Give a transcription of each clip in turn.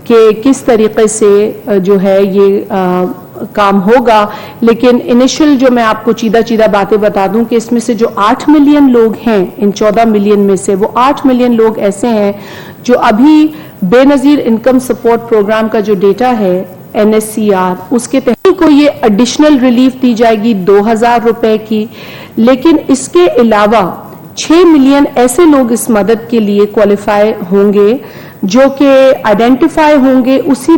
کہ کس طریقے سے جو ہے یہ کام ہوگا، لیکن انیشل جو میں آپ کو چیدہ باتیں بتا دوں کہ اس میں سے جو 8 ملین لوگ ہیں، ان 14 ملین میں سے وہ 8 ملین لوگ ایسے ہیں جو ابھی بے نظیر انکم سپورٹ پروگرام کا جو ڈیٹا ہے NSCR، اس کے تحت کو یہ ایڈیشنل ریلیف دی جائے گی 2000 روپے کی، لیکن اس کے علاوہ 6 ملین ایسے لوگ اس مدد کے لیے کوالیفائی ہوں گے جو کہ آئیڈینٹیفائی ہوں گے اسی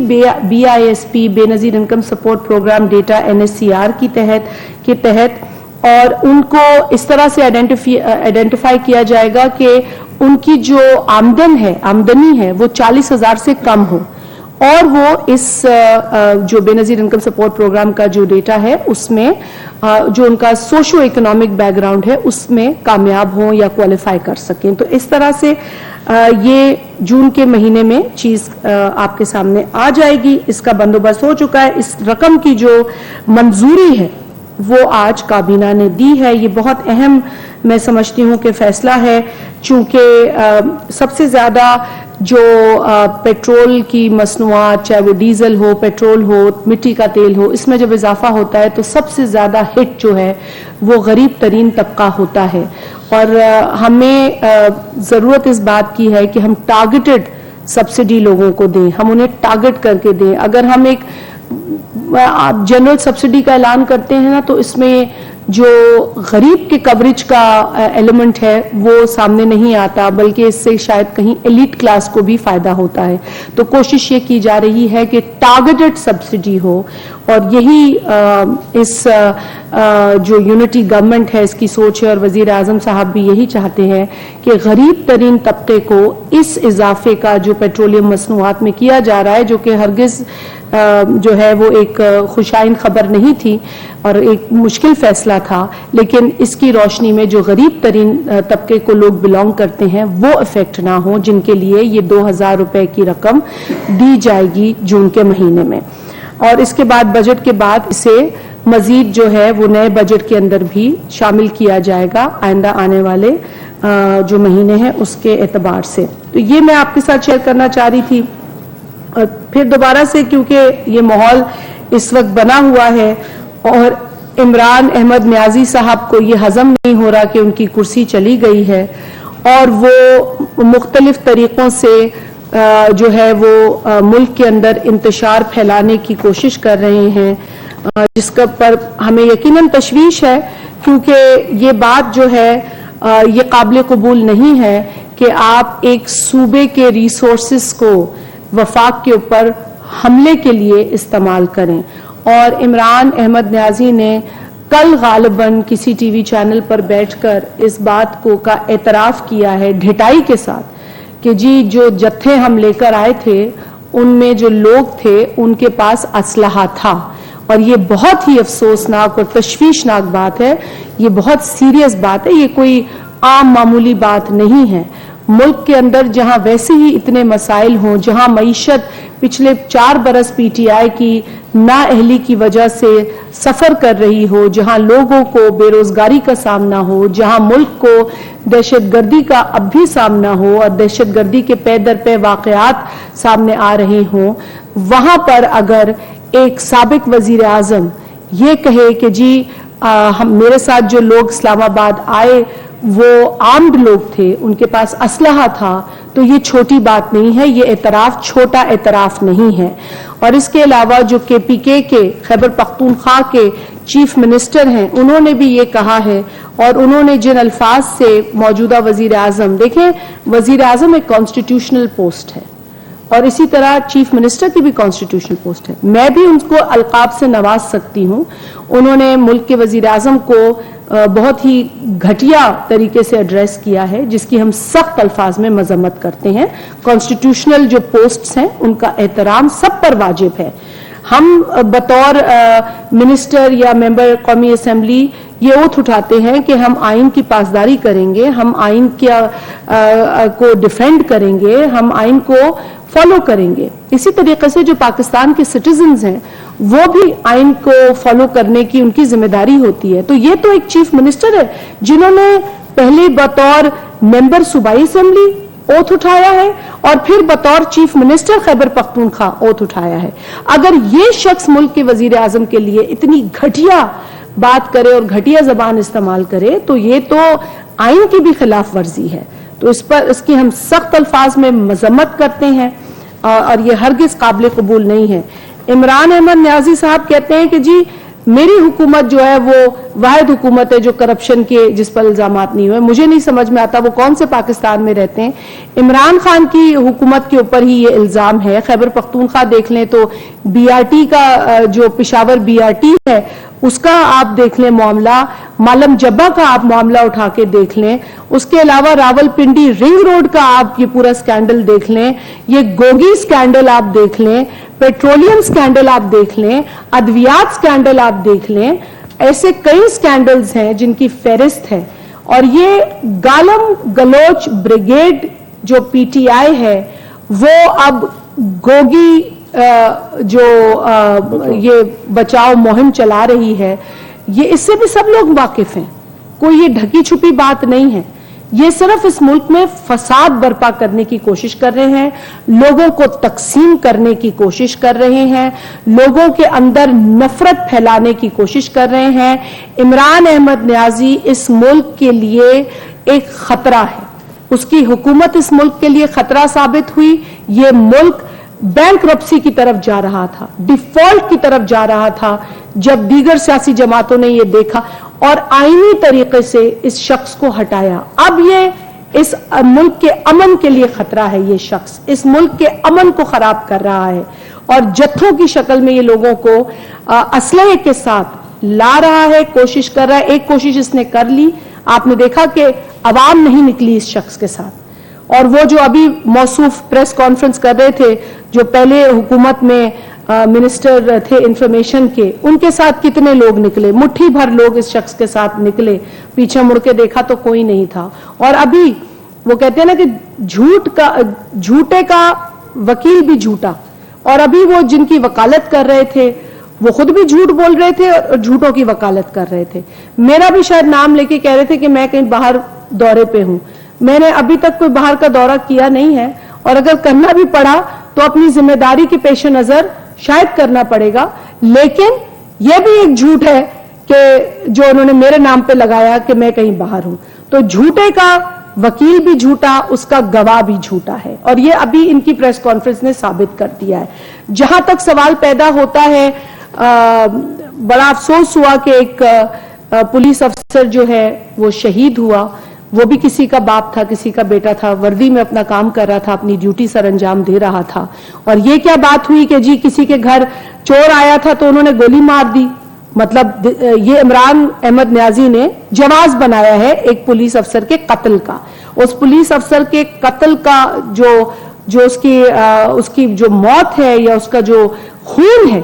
BISP Benazir income support program data NSCR کے تحت، اور ان کو اس طرح سے آئیڈینٹیفائی کیا جائے گا کہ ان کی جو آمدنی ہے وہ 40,000 سے کم ہو، اور وہ اس جو بے نظیر انکم سپورٹ پروگرام کا جو ڈیٹا ہے اس میں جو ان کا سوشو اکنامک بیک گراؤنڈ ہے اس میں کامیاب ہوں یا کوالیفائی کر سکیں۔ تو اس طرح سے یہ جون کے مہینے میں چیز آپ کے سامنے آ جائے گی، اس کا بندوبست ہو چکا ہے۔ اس رقم کی جو منظوری ہے وہ آج کابینہ نے دی ہے۔ یہ بہت اہم میں سمجھتی ہوں کہ فیصلہ ہے، چونکہ سب سے زیادہ جو پیٹرول کی مصنوعات، چاہے وہ ڈیزل ہو، پیٹرول ہو، مٹی کا تیل ہو، اس میں جب اضافہ ہوتا ہے تو سب سے زیادہ ہٹ جو ہے وہ غریب ترین طبقہ ہوتا ہے، اور ہمیں ضرورت اس بات کی ہے کہ ہم ٹارگیٹڈ سبسڈی لوگوں کو دیں، ہم انہیں ٹارگٹ کر کے دیں۔ اگر ہم ایک جنرل سبسڈی کا اعلان کرتے ہیں نا تو اس میں جو غریب کے کوریج کا ایلیمنٹ ہے وہ سامنے نہیں آتا، بلکہ اس سے شاید کہیں ایلیٹ کلاس کو بھی فائدہ ہوتا ہے۔ تو کوشش یہ کی جا رہی ہے کہ ٹارگیٹڈ سبسڈی ہو، اور یہی اس جو یونٹی گورنمنٹ ہے اس کی سوچ ہے، اور وزیر اعظم صاحب بھی یہی چاہتے ہیں کہ غریب ترین طبقے کو اس اضافے کا جو پیٹرولیم مصنوعات میں کیا جا رہا ہے، جو کہ ہرگز جو ہے وہ ایک خوشائن خبر نہیں تھی اور ایک مشکل فیصلہ تھا، لیکن اس کی روشنی میں جو غریب ترین طبقے کو لوگ بلانگ کرتے ہیں وہ افیکٹ نہ ہوں، جن کے لیے یہ 2000 روپے کی رقم دی جائے گی جون کے مہینے میں۔ اور اس کے بعد بجٹ کے بعد اسے مزید جو ہے وہ نئے بجٹ کے اندر بھی شامل کیا جائے گا آئندہ آنے والے جو مہینے ہیں اس کے اعتبار سے۔ تو یہ میں آپ کے ساتھ شیئر کرنا چاہ رہی تھی، اور پھر دوبارہ سے کیونکہ یہ ماحول اس وقت بنا ہوا ہے اور عمران احمد نیازی صاحب کو یہ ہضم نہیں ہو رہا کہ ان کی کرسی چلی گئی ہے، اور وہ مختلف طریقوں سے جو ہے وہ ملک کے اندر انتشار پھیلانے کی کوشش کر رہے ہیں، جس کا پر ہمیں یقیناً تشویش ہے، کیونکہ یہ بات جو ہے یہ قابل قبول نہیں ہے کہ آپ ایک صوبے کے ریسورسز کو وفاق کے اوپر حملے کے لیے استعمال کریں۔ اور عمران احمد نیازی نے کل غالباً کسی ٹی وی چینل پر بیٹھ کر اس بات کا اعتراف کیا ہے ڈھٹائی کے ساتھ کہ جی جو جتھے ہم لے کر آئے تھے ان میں جو لوگ تھے ان کے پاس اسلحہ تھا، اور یہ بہت ہی افسوسناک اور تشویشناک بات ہے، یہ بہت سیریس بات ہے، یہ کوئی عام معمولی بات نہیں ہے۔ ملک کے اندر جہاں ویسے ہی اتنے مسائل ہوں، جہاں معیشت پچھلے 4 برس PTI کی نااہلی کی وجہ سے سفر کر رہی ہو، جہاں لوگوں کو بے روزگاری کا سامنا ہو، جہاں ملک کو دہشت گردی کا اب بھی سامنا ہو اور دہشت گردی کے پے در پے واقعات سامنے آ رہے ہوں، وہاں پر اگر ایک سابق وزیر اعظم یہ کہے کہ جی میرے ساتھ جو لوگ اسلام آباد آئے وہ آرمڈ لوگ تھے، ان کے پاس اسلحہ تھا، تو یہ چھوٹی بات نہیں ہے، یہ اعتراف چھوٹا اعتراف نہیں ہے۔ اور اس کے علاوہ جو KPK کے خیبر پختونخوا کے چیف منسٹر ہیں انہوں نے بھی یہ کہا ہے، اور انہوں نے جن الفاظ سے موجودہ وزیر اعظم، دیکھیں وزیر اعظم ایک کانسٹیٹیوشنل پوسٹ ہے اور اسی طرح چیف منسٹر کی بھی کانسٹیٹیوشنل پوسٹ ہے، میں بھی ان کو القاب سے نواز سکتی ہوں۔ انہوں نے ملک کے وزیر اعظم کو بہت ہی گھٹیا طریقے سے ایڈریس کیا ہے، جس کی ہم سخت الفاظ میں مذمت کرتے ہیں۔ کانسٹیٹیوشنل جو پوسٹس ہیں ان کا احترام سب پر واجب ہے۔ ہم بطور منسٹر یا ممبر قومی اسمبلی یہ اوتھ اٹھاتے ہیں کہ ہم آئین کی پاسداری کریں گے، ہم آئین کو ڈیفینڈ کریں گے، ہم آئین کو فالو کریں گے۔ اسی طریقے سے جو پاکستان کے سٹیزنز ہیں وہ بھی آئین کو فالو کرنے کی ان کی ذمہ داری ہوتی ہے۔ تو یہ تو ایک چیف منسٹر ہے جنہوں نے پہلے بطور ممبر صوبائی اسمبلی اوتھ اٹھایا ہے اور پھر بطور chief minister Khyber Pakhtunkhwa oath اٹھایا ہے. اگر یہ شخص ملک کے وزیر اعظم کے لیے اتنی گھٹیا بات کرے اور گھٹیا زبان استعمال کرے تو یہ تو آئین کی بھی خلاف ورزی ہے. تو اس کی ہم سخت الفاظ میں مذمت کرتے ہیں اور یہ ہرگز قابل قبول نہیں ہے. عمران احمد نیازی صاحب کہتے ہیں کہ جی میری حکومت جو ہے وہ واحد حکومت ہے جو کرپشن کے جس پر الزامات نہیں ہوئے. مجھے نہیں سمجھ میں آتا وہ کون سے پاکستان میں رہتے ہیں. عمران خان کی حکومت کے اوپر ہی یہ الزام ہے. خیبر پختونخوا دیکھ لیں تو بی آر ٹی کا جو پشاور بی آر ٹی ہے اس کا آپ دیکھ لیں معاملہ, مالم جبہ کا آپ معاملہ اٹھا کے دیکھ لیں, اس کے علاوہ راول پنڈی رنگ روڈ کا آپ یہ پورا سکینڈل دیکھ لیں, یہ گوگی سکینڈل آپ دیکھ لیں, پیٹرولیم سکینڈل آپ دیکھ لیں, ادویات سکینڈل آپ دیکھ لیں. ایسے کئی سکینڈلز ہیں جن کی فہرست ہے. اور یہ گالم گلوچ بریگیڈ جو پی ٹی آئی ہے وہ اب گوگی جو یہ بچاؤ مہم چلا رہی ہے, یہ اس سے بھی سب لوگ واقف ہیں. کوئی یہ ڈھکی چھپی بات نہیں ہے. یہ صرف اس ملک میں فساد برپا کرنے کی کوشش کر رہے ہیں, لوگوں کو تقسیم کرنے کی کوشش کر رہے ہیں, لوگوں کے اندر نفرت پھیلانے کی کوشش کر رہے ہیں. عمران احمد نیازی اس ملک کے لیے ایک خطرہ ہے. اس کی حکومت اس ملک کے لیے خطرہ ثابت ہوئی. یہ ملک بینک رپسی کی طرف جا رہا تھا, ڈیفالٹ کی طرف جا رہا تھا جب دیگر سیاسی جماعتوں نے یہ دیکھا اور آئینی طریقے سے اس شخص کو ہٹایا. اب یہ اس ملک کے امن کے لیے خطرہ ہے. یہ شخص اس ملک کے امن کو خراب کر رہا ہے اور جتھوں کی شکل میں یہ لوگوں کو اسلحے کے ساتھ لا رہا ہے, کوشش کر رہا ہے. ایک کوشش اس نے کر لی, آپ نے دیکھا کہ عوام نہیں نکلی اس شخص کے ساتھ. اور وہ جو ابھی موصوف پریس کانفرنس کر رہے تھے جو پہلے حکومت میں منسٹر تھے انفارمیشن کے, ان کے ساتھ کتنے لوگ نکلے, مٹھی بھر لوگ اس شخص کے ساتھ نکلے. پیچھے مڑ کے دیکھا تو کوئی نہیں تھا. اور ابھی وہ کہتے ہیں نا کہ جھوٹے کا وکیل بھی جھوٹا, اور ابھی وہ جن کی وکالت کر رہے تھے وہ خود بھی جھوٹ بول رہے تھے اور جھوٹوں کی وکالت کر رہے تھے. میرا بھی شاید نام لے کے کہہ رہے تھے کہ میں کہیں باہر دورے پہ ہوں. میں نے ابھی تک کوئی باہر کا دورہ کیا نہیں ہے, اور اگر کرنا بھی پڑا تو اپنی ذمہ داری کے پیش نظر شاید کرنا پڑے گا. لیکن یہ بھی ایک جھوٹ ہے کہ جو انہوں نے میرے نام پہ لگایا کہ میں کہیں باہر ہوں. تو جھوٹے کا وکیل بھی جھوٹا, اس کا گواہ بھی جھوٹا ہے, اور یہ ابھی ان کی پریس کانفرنس نے ثابت کر دیا ہے. جہاں تک سوال پیدا ہوتا ہے, بڑا افسوس ہوا کہ ایک پولیس افسر جو ہے وہ شہید ہوا. وہ بھی کسی کا باپ تھا, کسی کا بیٹا تھا, وردی میں اپنا کام کر رہا تھا, اپنی ڈیوٹی سر انجام دے رہا تھا. اور یہ کیا بات ہوئی کہ جی کسی کے گھر چور آیا تھا تو انہوں نے گولی مار دی. مطلب یہ عمران احمد نیازی نے جواز بنایا ہے ایک پولیس افسر کے قتل کا. اس پولیس افسر کے قتل کا جو اس کی جو موت ہے یا اس کا جو خون ہے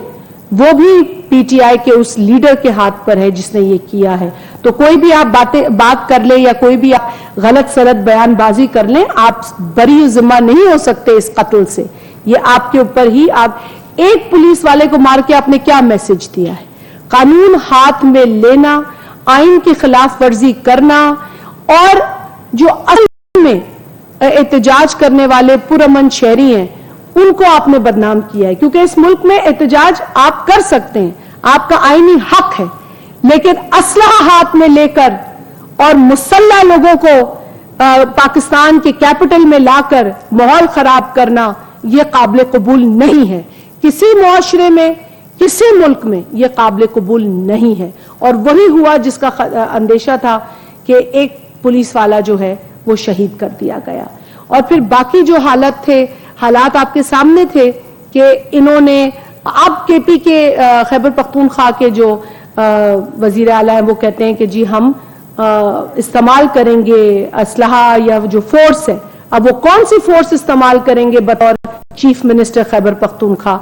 وہ بھی پی ٹی آئی کے اس لیڈر کے ہاتھ پر ہے جس نے یہ کیا ہے. تو کوئی بھی آپ بات کر لیں یا کوئی بھی آپ غلط سلط بیان بازی کر لیں, آپ بری ذمہ نہیں ہو سکتے اس قتل سے. یہ آپ کے اوپر ہی, آپ ایک پولیس والے کو مار کے آپ نے کیا میسج دیا ہے؟ قانون ہاتھ میں لینا, آئین کی خلاف ورزی کرنا, اور جو اصل میں احتجاج کرنے والے پرامن شہری ہیں ان کو آپ نے بدنام کیا ہے. کیونکہ اس ملک میں احتجاج آپ کر سکتے ہیں, آپ کا آئینی حق ہے, لیکن اسلحہ ہاتھ میں لے کر اور مسلح لوگوں کو پاکستان کے کیپٹل میں لا کر ماحول خراب کرنا یہ قابل قبول نہیں ہے. کسی معاشرے میں, کسی ملک میں یہ قابل قبول نہیں ہے. اور وہی ہوا جس کا اندیشہ تھا کہ ایک پولیس والا جو ہے وہ شہید کر دیا گیا. اور پھر باقی جو حالات آپ کے سامنے تھے کہ انہوں نے اب کے پی کے خیبر پختونخوا کے جو وزیر اعلیٰ ہیں وہ کہتے ہیں کہ جی ہم استعمال کریں گے اسلحہ یا جو فورس ہے. اب وہ کون سی فورس استعمال کریں گے بطور چیف منسٹر خیبر پختونخوا؟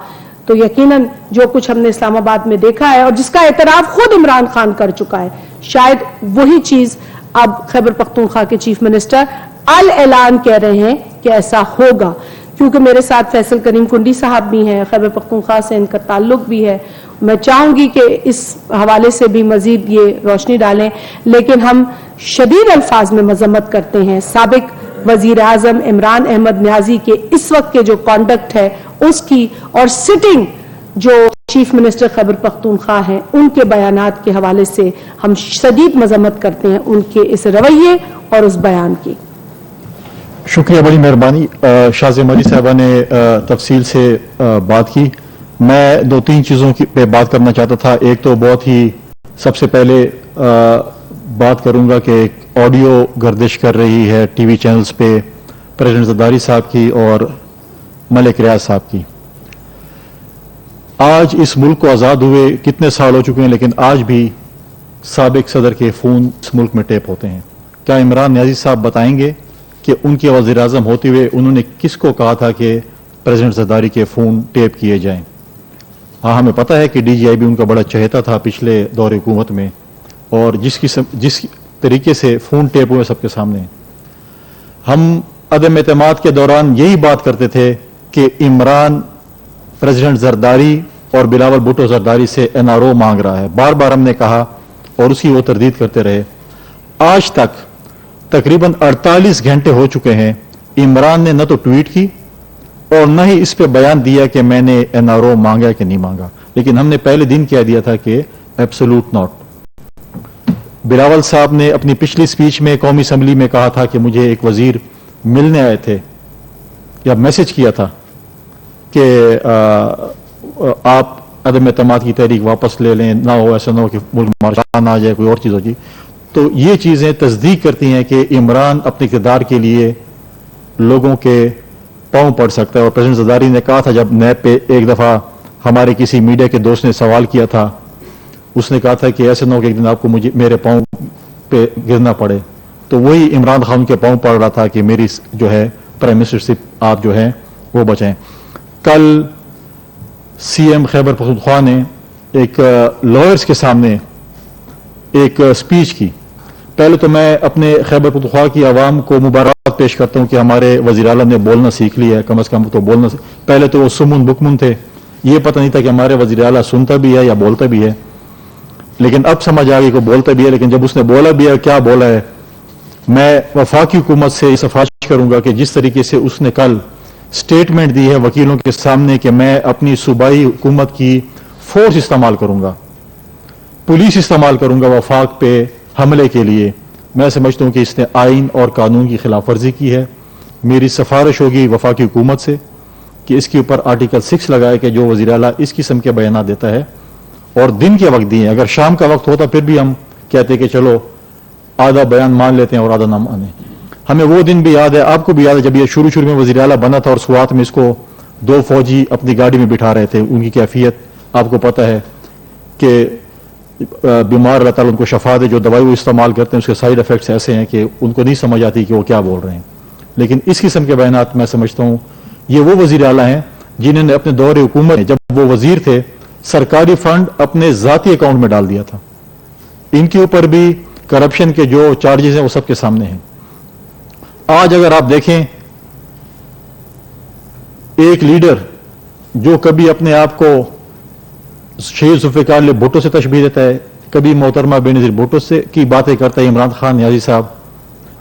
تو یقیناً جو کچھ ہم نے اسلام آباد میں دیکھا ہے اور جس کا اعتراف خود عمران خان کر چکا ہے, شاید وہی چیز اب خیبر پختونخوا کے چیف منسٹر اعلان کہہ رہے ہیں کہ ایسا ہوگا. کیونکہ میرے ساتھ فیصل کریم کنڈی صاحب بھی ہیں, خیبر پختونخوا سے ان کا تعلق بھی ہے. میں چاہوں گی کہ اس حوالے سے بھی مزید یہ روشنی ڈالیں. لیکن ہم شدید الفاظ میں مذمت کرتے ہیں سابق وزیر اعظم عمران احمد نیازی کے اس وقت کے جو کانڈکٹ ہے اس کی، اور سٹنگ جو چیف منسٹر خیبر پختونخوا ہیں ان کے بیانات کے حوالے سے ہم شدید مذمت کرتے ہیں ان کے اس رویے اور اس بیان کی۔ شکریہ، بڑی مہربانی۔ شازیہ مری صاحبہ نے تفصیل سے بات کی۔ میں دو تین چیزوں پہ بات کرنا چاہتا تھا۔ ایک تو بہت ہی سب سے پہلے بات کروں گا کہ آڈیو گردش کر رہی ہے ٹی وی چینلز پہ پریزیڈنٹ زرداری صاحب کی اور ملک ریاض صاحب کی۔ آج اس ملک کو آزاد ہوئے کتنے سال ہو چکے ہیں، لیکن آج بھی سابق صدر کے فون اس ملک میں ٹیپ ہوتے ہیں۔ کیا عمران نیازی صاحب بتائیں گے کہ ان کے وزیر اعظم ہوتے ہوئے انہوں نے کس کو کہا تھا کہ پریزیڈنٹ زرداری کے فون ٹیپ کیے جائیں؟ ہاں، ہمیں پتہ ہے کہ ڈی جی آئی بھی ان کا بڑا چہیتا تھا پچھلے دور حکومت میں، اور جس طریقے سے فون ٹیپ ہوئے سب کے سامنے۔ ہم عدم اعتماد کے دوران یہی بات کرتے تھے کہ عمران پریزیڈنٹ زرداری اور بلاول بھٹو زرداری سے این آر او مانگ رہا ہے، بار بار ہم نے کہا اور اس کی وہ تردید کرتے رہے۔ آج تک تقریباً 48 گھنٹے ہو چکے ہیں، عمران نے نہ تو ٹویٹ کی اور نہ ہی اس پہ بیان دیا کہ میں نے این آر او مانگا کہ نہیں مانگا، لیکن ہم نے پہلے دن کہہ دیا تھا کہ ایبسولوٹ ناٹ۔ بلاول صاحب نے اپنی پچھلی سپیچ میں قومی اسمبلی میں کہا تھا کہ مجھے ایک وزیر ملنے آئے تھے یا میسج کیا تھا کہ آپ عدم اعتماد کی تحریک واپس لے لیں، نہ ہو ایسا نہ ہو کہ ملک مارشان آ جائے، کوئی اور چیز ہو جائے۔ تو یہ چیزیں تصدیق کرتی ہیں کہ عمران اپنے اقتدار کے لیے لوگوں کے پاؤں پڑ سکتا ہے۔ اور پریزیڈنٹ زرداری نے کہا تھا جب نیب پہ ایک دفعہ ہمارے کسی میڈیا کے دوست نے سوال کیا تھا، اس نے کہا تھا کہ ایسے نہ ہو کہ ایک دن آپ کو میرے پاؤں پہ گرنا پڑے، تو وہی عمران خان کے پاؤں پڑ رہا تھا کہ میری جو ہے پرائم منسٹرشپ آپ جو ہے وہ بچائیں۔ کل سی ایم خیبر پختونخوا نے ایک لائرز کے سامنے ایک سپیچ کی۔ پہلے تو میں اپنے خیبر پختونخوا کی عوام کو مبارکباد پیش کرتا ہوں کہ ہمارے وزیر اعلیٰ نے بولنا سیکھ لیا ہے، کم از کم تو بولنا پہلے تو وہ سمن بکمن تھے، یہ پتہ نہیں تھا کہ ہمارے وزیر اعلیٰ سنتا بھی ہے یا بولتا بھی ہے، لیکن اب سمجھ آ گئی کہ بولتا بھی ہے۔ لیکن جب اس نے بولا بھی ہے، کیا بولا ہے، میں وفاقی حکومت سے یہ سفارش کروں گا کہ جس طریقے سے اس نے کل سٹیٹمنٹ دی ہے وکیلوں کے سامنے کہ میں اپنی صوبائی حکومت کی فورس استعمال کروں گا، پولیس استعمال کروں گا وفاق پہ حملے کے لیے، میں سمجھتا ہوں کہ اس نے آئین اور قانون کی خلاف ورزی کی ہے۔ میری سفارش ہوگی وفاقی حکومت سے کہ اس کے اوپر آرٹیکل 6 لگائے کہ جو وزیر اعلیٰ اس قسم کے بیانات دیتا ہے، اور دن کے وقت دیے، اگر شام کا وقت ہوتا پھر بھی ہم کہتے کہ چلو آدھا بیان مان لیتے ہیں اور آدھا نہ مانیں۔ ہمیں وہ دن بھی یاد ہے، آپ کو بھی یاد ہے، جب یہ شروع میں وزیر اعلیٰ بنا تھا اور سوات میں اس کو 2 فوجی اپنی گاڑی میں بٹھا رہے تھے، ان کی کیفیت آپ کو پتہ ہے کہ بیمار اللہ تعالیٰ ان کو شفا دے، جو دوائی وہ استعمال کرتے ہیں اس کے سائیڈ ایفیکٹس ایسے ہیں کہ ان کو نہیں سمجھ آتی کہ وہ کیا بول رہے ہیں۔ لیکن اس قسم کے بیانات میں سمجھتا ہوں یہ وہ وزیر اعلیٰ ہیں جنہوں نے اپنے دور حکومت میں جب وہ وزیر تھے سرکاری فنڈ اپنے ذاتی اکاؤنٹ میں ڈال دیا تھا۔ ان کے اوپر بھی کرپشن کے جو چارجز ہیں وہ سب کے سامنے ہیں۔ آج اگر آپ دیکھیں ایک لیڈر جو کبھی اپنے آپ کو شہید ذوالفقار بھٹو سے تشبیہ دیتا ہے، کبھی محترمہ بینظیر بھٹو سے کی باتیں کرتا ہے عمران خان نیازی صاحب،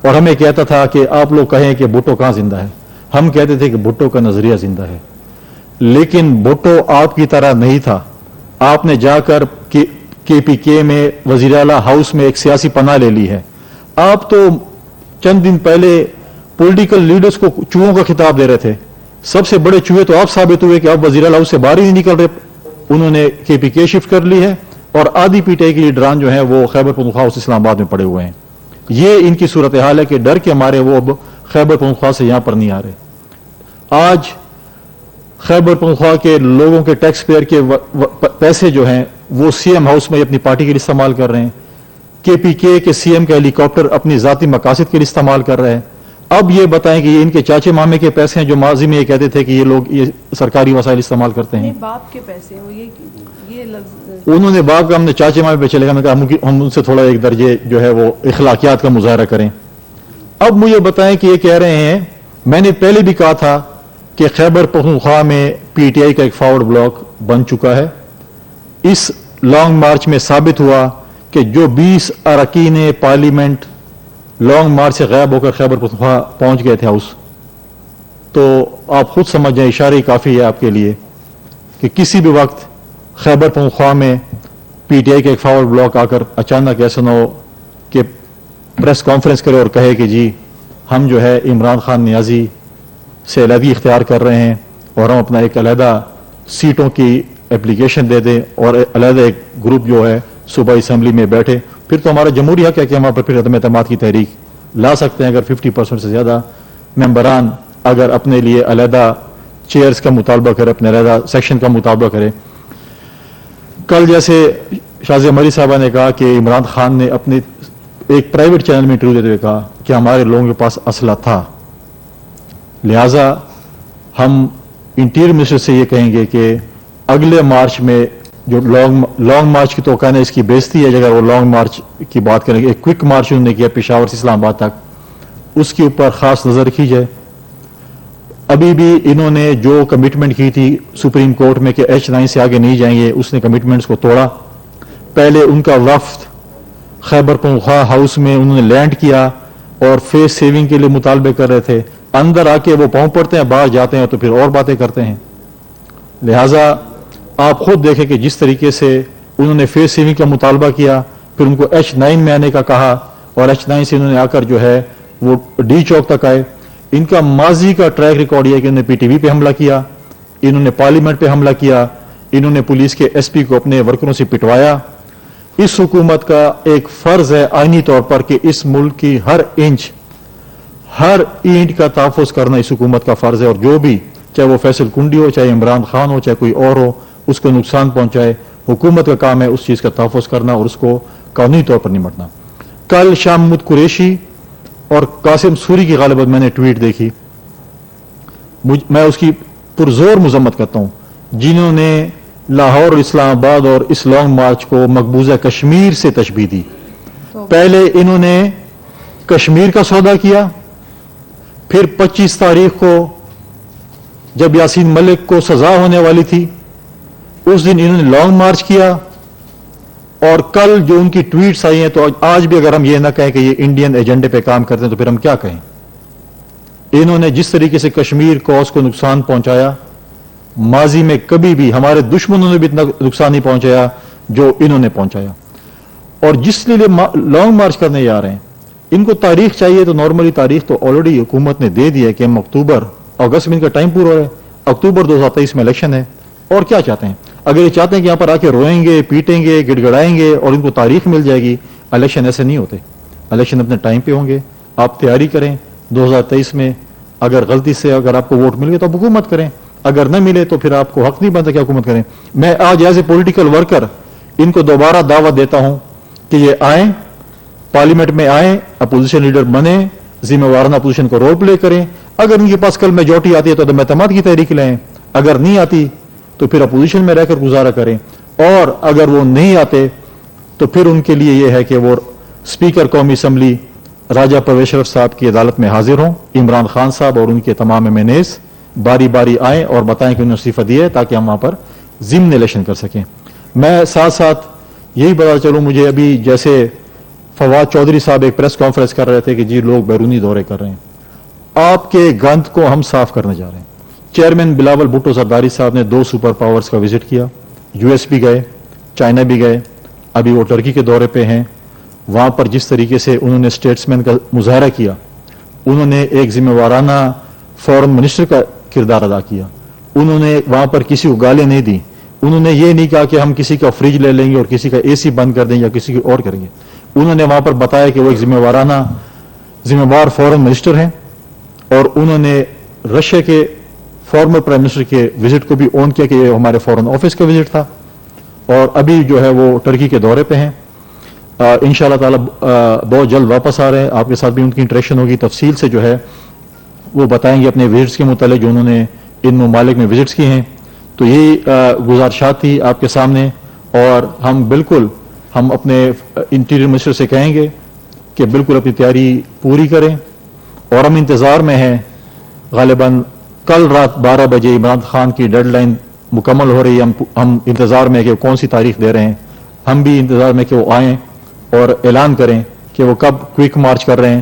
اور ہمیں کہتا تھا کہ آپ لوگ کہیں کہ بھٹو کہاں زندہ ہے، ہم کہتے تھے کہ بھٹو کا نظریہ زندہ ہے، لیکن بھٹو آپ کی طرح نہیں تھا۔ آپ نے جا کر کے پی کے میں وزیر اعلیٰ ہاؤس میں ایک سیاسی پناہ لے لی ہے۔ آپ تو چند دن پہلے پولیٹیکل لیڈرز کو چوہوں کا خطاب دے رہے تھے، سب سے بڑے چوہے تو آپ ثابت ہوئے کہ آپ وزیر اعلیٰ ہاؤس سے باہر ہی نہیں نکل رہے۔ انہوں نے کے پی کے شفٹ کر لی ہے اور آدھی پی ٹی آئی کے لیڈران جو ہیں وہ خیبر پختونخوا سے اسلام آباد میں پڑے ہوئے ہیں۔ یہ ان کی صورتحال ہے کہ ڈر کے مارے وہ اب خیبر پختونخوا سے یہاں پر نہیں آ رہے۔ آج خیبر پختونخوا کے لوگوں کے ٹیکس پیئر کے پیسے جو ہیں وہ سی ایم ہاؤس میں اپنی پارٹی کے لیے استعمال کر رہے ہیں، کے پی کے سی ایم کا ہیلی کاپٹر اپنی ذاتی مقاصد کے لیے استعمال کر رہے ہیں۔ اب یہ بتائیں کہ یہ ان کے چاچے مامے کے پیسے ہیں جو ماضی میں یہ کہتے تھے کہ یہ لوگ یہ سرکاری وسائل استعمال کرتے ہیں، باپ کے پیسے یہ لفظ انہوں نے باپ کا ہم نے چاچے مامے پہ چلے گا، میں کہا ہم ان سے تھوڑا ایک درجے جو ہے وہ اخلاقیات کا مظاہرہ کریں۔ اب مجھے بتائیں کہ یہ کہہ رہے ہیں، میں نے پہلے بھی کہا تھا کہ خیبر پختونخوا میں پی ٹی آئی کا ایک فارورڈ بلاک بن چکا ہے۔ اس لانگ مارچ میں ثابت ہوا کہ جو 20 اراکین پارلیمنٹ لانگ مارچ سے غائب ہو کر خیبر پختونخوا پہنچ گئے تھے ہاؤس، تو آپ خود سمجھ جائیں، اشارے کافی ہے آپ کے لیے کہ کسی بھی وقت خیبر پختونخوا میں پی ٹی آئی کا ایک فارورڈ بلاک آ کر اچانک ایسا نہ ہو کہ پریس کانفرنس کرے اور کہے کہ جی ہم جو ہے عمران خان نیازی سے علیحدگی اختیار کر رہے ہیں اور ہم اپنا ایک علیحدہ سیٹوں کی اپلیکیشن دے دیں اور علیحدہ ایک گروپ جو ہے صوبائی اسمبلی میں بیٹھے، پھر تو ہمارا جمہوری حق ہے کہ ہم وہاں پر پھر عدم اعتماد کی تحریک لا سکتے ہیں اگر 50% سے زیادہ ممبران اگر اپنے لیے علیحدہ چیئرز کا مطالبہ کرے، اپنے علیحدہ سیکشن کا مطالبہ کرے۔ کل جیسے شازیہ مری صاحبہ نے کہا کہ عمران خان نے اپنے ایک پرائیویٹ چینل میں انٹرویو دیتے ہوئے کہا کہ ہمارے لوگوں کے پاس اسلحہ تھا، لہٰذا ہم انٹیریئر منسٹر سے یہ کہیں گے کہ اگلے مارچ میں جو لانگ مارچ کی توقع ہے اس کی بےزتی ہے، اگر وہ لانگ مارچ کی بات کریں گے، ایک کوئک مارچ انہوں نے کیا پشاور سے اسلام آباد تک، اس کے اوپر خاص نظر رکھی جائے۔ ابھی بھی انہوں نے جو کمٹمنٹ کی تھی سپریم کورٹ میں کہ H9 سے آگے نہیں جائیں گے، اس نے کمٹمنٹس کو توڑا۔ پہلے ان کا وفد خیبر پختونخوا ہاؤس میں انہوں نے لینڈ کیا اور فیس سیونگ کے لیے مطالبے کر رہے تھے، اندر آ کے وہ پاؤں پڑتے ہیں، باہر جاتے ہیں تو پھر اور باتیں کرتے ہیں۔ لہٰذا آپ خود دیکھیں کہ جس طریقے سے انہوں نے فیس سیونگ کا مطالبہ کیا، پھر ان کو H9 میں آنے کا کہا اور H9 سے انہوں نے آ کر جو ہے وہ ڈی چوک تک آئے۔ ان کا ماضی کا ٹریک ریکارڈ یہ ہے کہ انہوں نے پی ٹی وی پہ حملہ کیا، انہوں نے پارلیمنٹ پہ حملہ کیا، انہوں نے پولیس کے ایس پی کو اپنے ورکروں سے پٹوایا۔ اس حکومت کا ایک فرض ہے آئینی طور پر کہ اس ملک کی ہر انچ ہر اینٹ کا تحفظ کرنا اس حکومت کا فرض ہے، اور جو بھی چاہے وہ فیصل کنڈی ہو، چاہے عمران خان ہو، چاہے کوئی اور ہو، اس کو نقصان پہنچائے، حکومت کا کام ہے اس چیز کا تحفظ کرنا اور اس کو قانونی طور پر نمٹنا۔ کل شاہ محمود قریشی اور قاسم سوری کی غالباً میں نے ٹویٹ دیکھی، میں اس کی پرزور مذمت کرتا ہوں، جنہوں نے لاہور اور اسلام آباد اور اس لانگ مارچ کو مقبوضہ کشمیر سے تشبیہ دی۔ پہلے انہوں نے کشمیر کا سودا کیا، پھر 25 تاریخ کو جب یاسین ملک کو سزا ہونے والی تھی اس دن انہوں نے لانگ مارچ کیا، اور کل جو ان کی ٹویٹس آئی ہیں تو آج بھی اگر ہم یہ نہ کہیں کہ یہ انڈین ایجنڈے پہ کام کرتے ہیں تو پھر ہم کیا کہیں۔ انہوں نے جس طریقے سے کشمیر کوس کو نقصان پہنچایا، ماضی میں کبھی بھی ہمارے دشمنوں نے بھی اتنا نقصان نہیں پہنچایا جو انہوں نے پہنچایا۔ اور جس لیے لانگ مارچ کرنے جا رہے ہیں، ان کو تاریخ چاہیے تو نارملی تاریخ تو آلریڈی حکومت نے دے دی ہے کہ ہم اگست میں ان کا ٹائم پورا ہو رہا ہے، اکتوبر 2023 میں الیکشن ہے، اور کیا چاہتے ہیں؟ اگر یہ چاہتے ہیں کہ یہاں پر آ کے روئیں گے، پیٹیں گے، گڑ گڑائیں گے اور ان کو تاریخ مل جائے گی، الیکشن ایسے نہیں ہوتے، الیکشن اپنے ٹائم پہ ہوں گے۔ آپ تیاری کریں 2023 میں، اگر غلطی سے اگر آپ کو ووٹ مل گئے تو آپ حکومت کریں، اگر نہ ملے تو پھر آپ کو حق نہیں بنتا کہ حکومت کریں۔ میں آج ایز اے پولیٹیکل ورکر ان کو دوبارہ دعوت دیتا ہوں کہ یہ آئیں، پارلیمنٹ میں آئیں، اپوزیشن لیڈر بنیں، ذمہ وارانہ اپوزیشن کو رول پلے کریں۔ اگر ان کے پاس کل میجورٹی آتی ہے تو عدم اعتماد کی تحریک لیں، اگر نہیں آتی تو پھر اپوزیشن میں رہ کر گزارا کریں، اور اگر وہ نہیں آتے تو پھر ان کے لیے یہ ہے کہ وہ اسپیکر قومی اسمبلی راجہ پرویز شرف صاحب کی عدالت میں حاضر ہوں، عمران خان صاحب اور ان کے تمام ایم این ایز باری باری آئیں اور بتائیں کہ انہوں نے استعفی دیا ہے تاکہ ہم وہاں پر ضمن الیکشن کر سکیں۔ میں ساتھ ساتھ یہی بتا چلوں، مجھے ابھی جیسے فواد چودھری صاحب ایک پریس کانفرنس کر رہے تھے کہ جی لوگ بیرونی دورے کر رہے ہیں، آپ کے گند کو ہم صاف کرنے جا رہے ہیں۔ چیئرمین بلاول بھٹو زرداری صاحب نے 2 سپر پاورز کا وزٹ کیا، یو ایس بھی گئے، چائنا بھی گئے، ابھی وہ ٹرکی کے دورے پہ ہیں۔ وہاں پر جس طریقے سے انہوں نے اسٹیٹسمین کا مظاہرہ کیا، انہوں نے ایک ذمہ وارانہ فورن منسٹر کا کردار ادا کیا، انہوں نے وہاں پر کسی کو گالیں نہیں دی، انہوں نے یہ نہیں کہا کہ ہم کسی کا فریج لے لیں گے اور کسی کا اے سی بند کر دیں یا کسی کو اور کریں گے۔ انہوں نے وہاں پر بتایا کہ وہ ایک ذمہ وار فورن منسٹر ہیں، اور انہوں نے رشیا کے فارمر پرائم منسٹر کے وزٹ کو بھی اون کیا کہ یہ ہمارے فورن آفس کا وزٹ تھا، اور ابھی جو ہے وہ ٹرکی کے دورے پہ ہیں۔ انشاءاللہ تعالی بہت جلد واپس آ رہے ہیں، آپ کے ساتھ بھی ان کی انٹریکشن ہوگی، تفصیل سے جو ہے وہ بتائیں گے اپنے وزٹس کے متعلق جو انہوں نے ان ممالک میں وزٹس کی ہیں۔ تو یہی گزارشات تھی آپ کے سامنے، اور ہم اپنے انٹیریئر منسٹر سے کہیں گے کہ بالکل اپنی تیاری پوری کریں، اور ہم انتظار میں ہیں۔ غالباً کل رات 12 بجے عمران خان کی ڈیڈ لائن مکمل ہو رہی ہے، ہم انتظار میں کہ وہ کون سی تاریخ دے رہے ہیں، ہم بھی انتظار میں کہ وہ آئیں اور اعلان کریں کہ وہ کب کوئک مارچ کر رہے ہیں،